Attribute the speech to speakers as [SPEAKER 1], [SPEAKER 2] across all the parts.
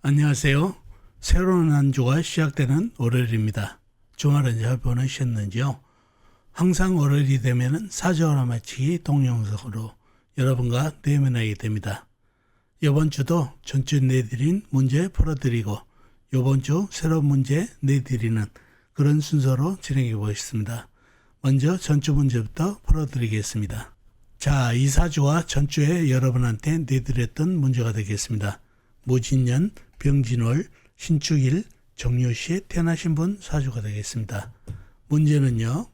[SPEAKER 1] 안녕하세요. 새로운 한 주가 시작되는 월요일입니다. 주말은 잘 보내셨는지요? 항상 월요일이 되면 사주하나 마치기 동영상으로 여러분과 대면하게 됩니다. 이번 주도 전주 내드린 문제 풀어드리고 이번 주 새로운 문제 내드리는 그런 순서로 진행해 보겠습니다. 먼저 전주 문제부터 풀어드리겠습니다. 자, 이 사주와 전주에 여러분한테 내드렸던 문제가 되겠습니다. 무진년, 병진월, 신축일, 정묘시에 태어나신 분 사주가 되겠습니다. 문제는요,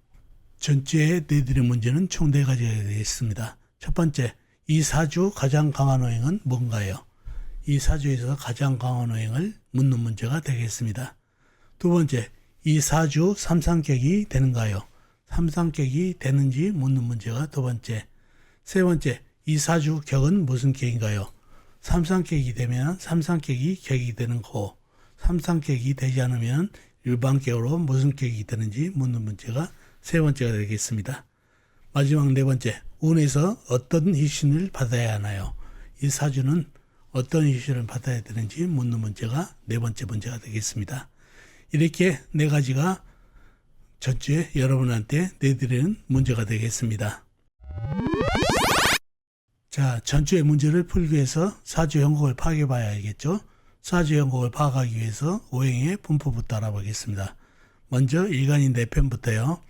[SPEAKER 1] 전주에 내드린 문제는 총 4가지가 되겠습니다. 첫 번째, 이 사주 가장 강한 호행은 뭔가요? 이 사주에서 가장 강한 호행을 묻는 문제가 되겠습니다. 두 번째, 이 사주 삼상격이 되는가요? 삼상격이 되는지 묻는 문제가 두 번째. 세 번째, 이 사주 격은 무슨 격인가요? 삼상격이 되면 삼상격이 격이 되는 거고, 삼상격이 되지 않으면 일반격으로 무슨 격이 되는지 묻는 문제가 세 번째가 되겠습니다. 마지막 네 번째, 운에서 어떤 희신을 받아야 하나요? 이 사주는 어떤 희신을 받아야 되는지 묻는 문제가 네 번째 문제가 되겠습니다. 이렇게 4가지가 전주에 여러분한테 내드리는 문제가 되겠습니다. 자, 전주의 문제를 풀기 위해서 사주 형국을 파악해 봐야 알겠죠? 사주 형국을 파악하기 위해서 오행의 분포부터 알아보겠습니다. 먼저 일간인 4편부터요.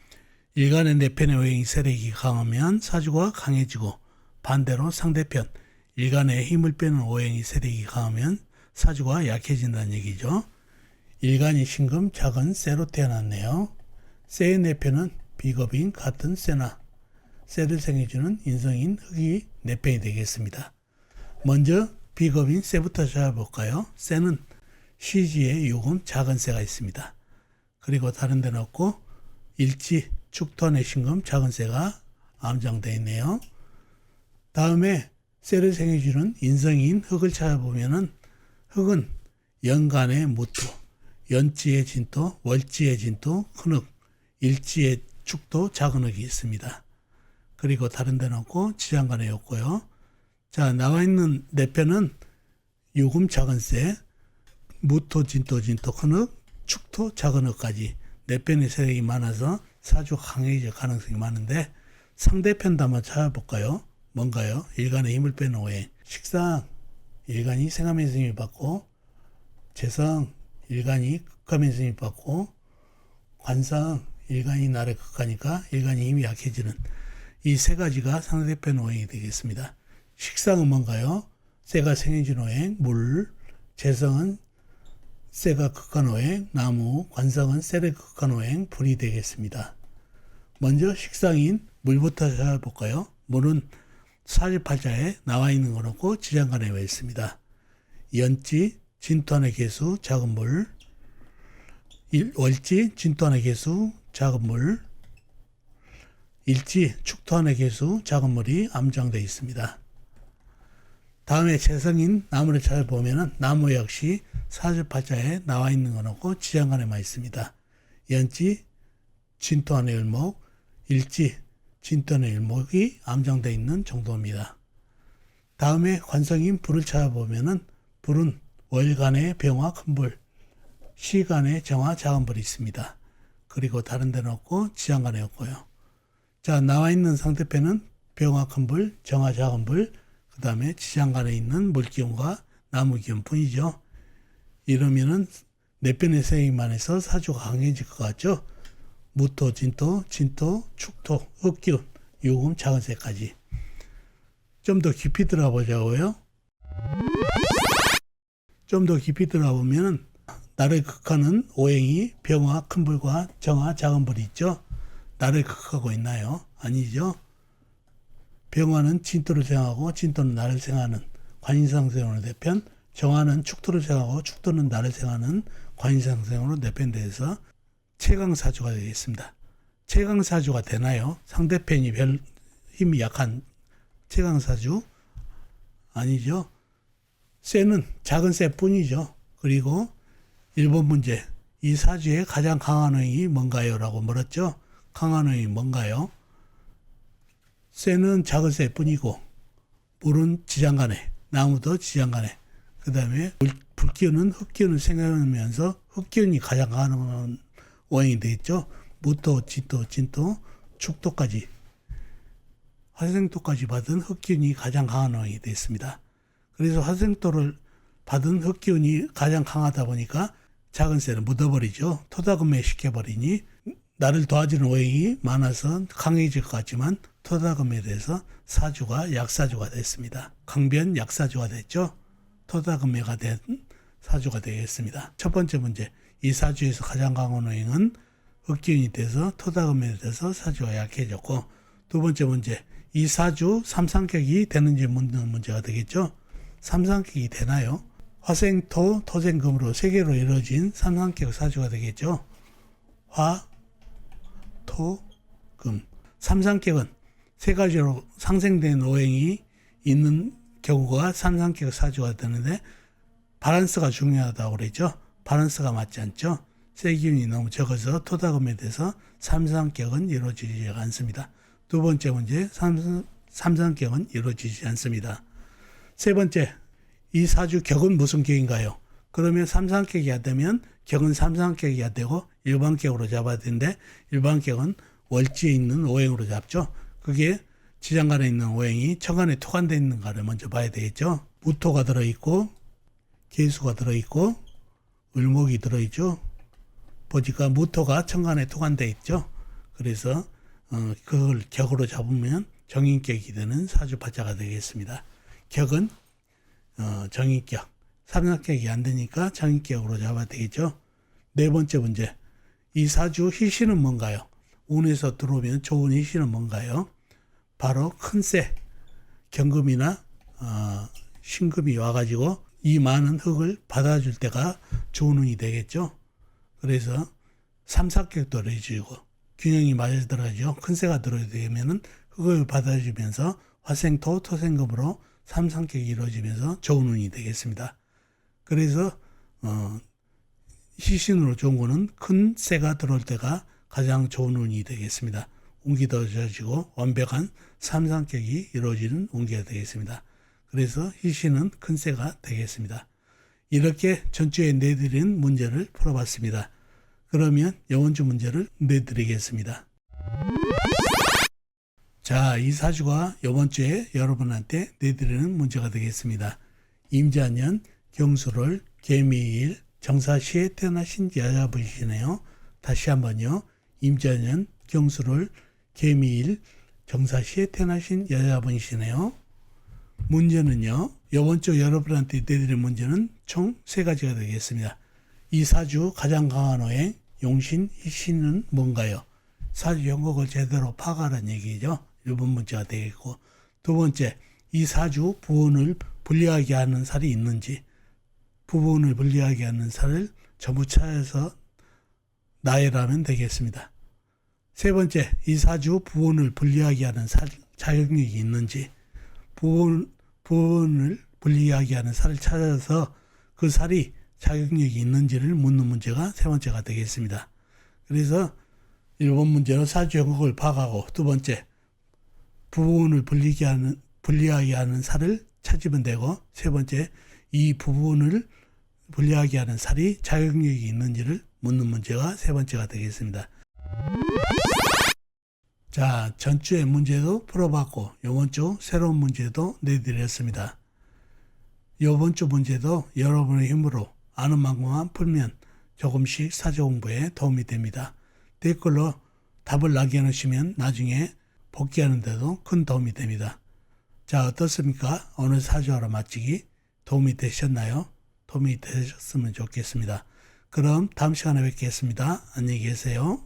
[SPEAKER 1] 일간의 4편의 오행이 세력이 강하면 사주가 강해지고, 반대로 상대편 일간의 힘을 빼는 오행이 세력이 강하면 사주가 약해진다는 얘기죠. 일간이 신금 작은 쇠로 태어났네요. 쇠의 4편은 비겁인 같은 쇠나 쇠를 생해주는 인성인 흙이 4편이 되겠습니다. 먼저 비겁인 쇠부터 찾아볼까요? 쇠는 시지에 요금 작은 쇠가 있습니다. 그리고 다른 데는 없고 일지, 축토의 신금 작은 쇠가 암장되어 있네요. 다음에 쇠를 생해주는 인성인 흙을 찾아보면은 흙은 연간의 무토, 연지의 진토, 월지의 진토, 큰 흙, 일지의 축토, 작은 흙이 있습니다. 그리고 다른 데는 없고 지장간에 없고요. 자, 나와 있는 4편은 요금 작은 쇠, 무토, 진토, 큰 흙, 축토, 작은 흙까지 4편의 세력이 많아서 사주 강해질 가능성이 많은데 상대편도 한번 찾아볼까요? 뭔가요? 일간의 힘을 빼는 오행. 식상, 일간이 생하면서 힘을 받고, 재성, 일간이 극하면서 힘을 받고, 관상, 일간이 날에 극하니까 일간이 힘이 약해지는 이 3가지가 상대편 오행이 되겠습니다. 식상은 뭔가요? 쇠가 생해진 오행, 물, 재성은 쇠가 극한 오행, 나무, 관성은 쇠를 극한 오행, 불이 되겠습니다. 먼저 식상인 물부터 찾아볼까요? 물은 사주팔자에 나와 있는 건 없고 지장간에 와 있습니다. 연지, 진토안의 개수, 작은 물, 월지, 진토안의 개수, 작은 물, 일지, 축토안의 개수, 작은 물이 암장되어 있습니다. 다음에 재성인 나무를 찾아보면 나무 역시 사주팔자에 나와 있는 건 없고 지장간에만 있습니다. 연지, 진토안의 을목, 일지, 진토안의 을목이 암장되어 있는 정도입니다. 다음에 관성인 불을 찾아보면 불은 월간의 병화 큰 불, 시간의 정화 작은 불이 있습니다. 그리고 다른 데는 없고 지장간에 없고요. 자, 나와 있는 상대편은 병화 큰 불, 정화 작은 불, 그 다음에 지장간에 있는 물기운과 나무기운 뿐이죠. 이러면은 4편의 세력만 해서 사주가 강해질 것 같죠? 무토, 진토, 축토, 흙기운, 요금 작은 쇠까지. 좀 더 깊이 들어가 보자고요. 좀 더 깊이 들어가 보면은 나를 극하는 오행이 병화 큰 불과 정화 작은 불이 있죠. 나를 극하고 있나요? 아니죠. 병화는 진토를 생하고 진토는 나를 생하는 관인상생으로 4편, 정화는 축토를 생하고 축토는 나를 생하는 관인상생으로 4편 돼서 최강사주가 되겠습니다. 최강사주가 되나요? 상대편이 별 힘이 약한 최강사주? 아니죠. 쇠는 작은 쇠뿐이죠. 그리고 1번 문제, 이 사주의 가장 강한 호행이 뭔가요? 라고 물었죠. 강한 호행이 뭔가요? 쇠는 작은 쇠뿐이고 물은 지장간에, 나무도 지장간에, 그 다음에 불기운은 흑기운을 생각하면서 흑기운이 가장 강한 오행이 되겠죠. 무토, 지토, 진토, 축토까지 화생토까지 받은 흑기운이 가장 강한 오행이 되겠습니다. 그래서 화생토를 받은 흑기운이 가장 강하다 보니까 작은 쇠는 묻어버리죠. 토다금에 시켜버리니 나를 도와주는 오행이 많아서 강해질 것 같지만 토다금에 대해서 사주가 약사주가 됐습니다. 강변 약사주가 됐죠. 토다금해가 된 사주가 되겠습니다. 첫 번째 문제, 이 사주에서 가장 강한 오행은 흑기운이 돼서 토다금에 대해서 사주가 약해졌고, 두 번째 문제, 이 사주 삼상격이 되는지 묻는 문제가 되겠죠. 삼상격이 되나요? 화생토, 토생금으로 세 개로 이루어진 삼상격 사주가 되겠죠. 화, 토, 금. 삼상격은 세 가지로 상생된 오행이 있는 경우가 삼상격 사주가 되는데 밸런스가 중요하다고 그랬죠. 밸런스가 맞지 않죠. 세기운이 너무 적어서 토다금에 대해서 삼상격은 이루어지지 않습니다. 두 번째 문제, 삼상격은 이루어지지 않습니다. 세 번째, 이 사주 격은 무슨 격인가요? 그러면 삼상격이 안 되면 격은 삼상격이 안 되고 일반격으로 잡아야 되는데 일반격은 월지에 있는 오행으로 잡죠. 그게 지장간에 있는 오행이 천간에 토간되어 있는가를 먼저 봐야 되겠죠. 무토가 들어있고 계수가 들어있고 을목이 들어있죠. 보니까 무토가 천간에 토간되어 있죠. 그래서 그걸 격으로 잡으면 정인격이 되는 사주파자가 되겠습니다. 격은 정인격, 삼상격이 안 되니까 정인격으로 잡아야 되겠죠. 네 번째 문제, 이 사주 희신은 뭔가요? 운에서 들어오면 좋은 희신은 뭔가요? 바로 큰쇠, 경금이나 신금이 와가지고 이 많은 흙을 받아줄 때가 좋은 운이 되겠죠. 그래서 삼상격도 해주고 균형이 맞아 들어가죠. 큰쇠가 들어야 되면은 흙을 받아주면서 화생토, 토생금으로 삼상격이 이루어지면서 좋은 운이 되겠습니다. 그래서 희신으로 좋은 거는 큰 쇠가 들어올 때가 가장 좋은 운이 되겠습니다. 운기도 젖어지고 완벽한 삼상격이 이루어지는 운기가 되겠습니다. 그래서 희신은 큰 쇠가 되겠습니다. 이렇게 전주에 내드린 문제를 풀어봤습니다. 그러면 이번주 문제를 내드리겠습니다. 자, 이 사주가 이번 주에 여러분한테 내드리는 문제가 되겠습니다. 임자년 경술월 개미일 정사시에 태어나신 여자분이시네요. 다시 한번요. 임자년 경술월 개미일 정사시에 태어나신 여자분이시네요. 문제는요. 이번 주 여러분한테 내드릴 문제는 총 3가지가 되겠습니다. 이 사주 가장 강한 오행 용신, 희신은 뭔가요? 사주 형국을 제대로 파악하라는 얘기죠. 1번 문제가 되겠고, 두 번째, 이 사주 부운을 불리하게 하는 살이 있는지, 부운을 불리하게 하는 살을 전부 찾아서 나열하면 되겠습니다. 세 번째, 이 사주 부운을 불리하게 하는 살 자격력이 있는지, 부운을 불리하게 하는 살을 찾아서 그 살이 자격력이 있는지를 묻는 문제가 세 번째가 되겠습니다. 그래서 1번 문제는 사주 형국을 파악하고, 두 번째, 부분을 불리하게 하는 살을 찾으면 되고, 세 번째, 이 부분을 불리하게 하는 살이 자격력이 있는지를 묻는 문제가 세 번째가 되겠습니다. 자, 전주의 문제도 풀어봤고 이번 주 새로운 문제도 내드렸습니다. 이번 주 문제도 여러분의 힘으로 아는 만큼만 풀면 조금씩 사주 공부에 도움이 됩니다. 댓글로 답을 남겨놓으시면 나중에 복귀하는 데도 큰 도움이 됩니다. 자, 어떻습니까? 오늘 사주하러 마치기 도움이 되셨나요? 도움이 되셨으면 좋겠습니다. 그럼 다음 시간에 뵙겠습니다. 안녕히 계세요.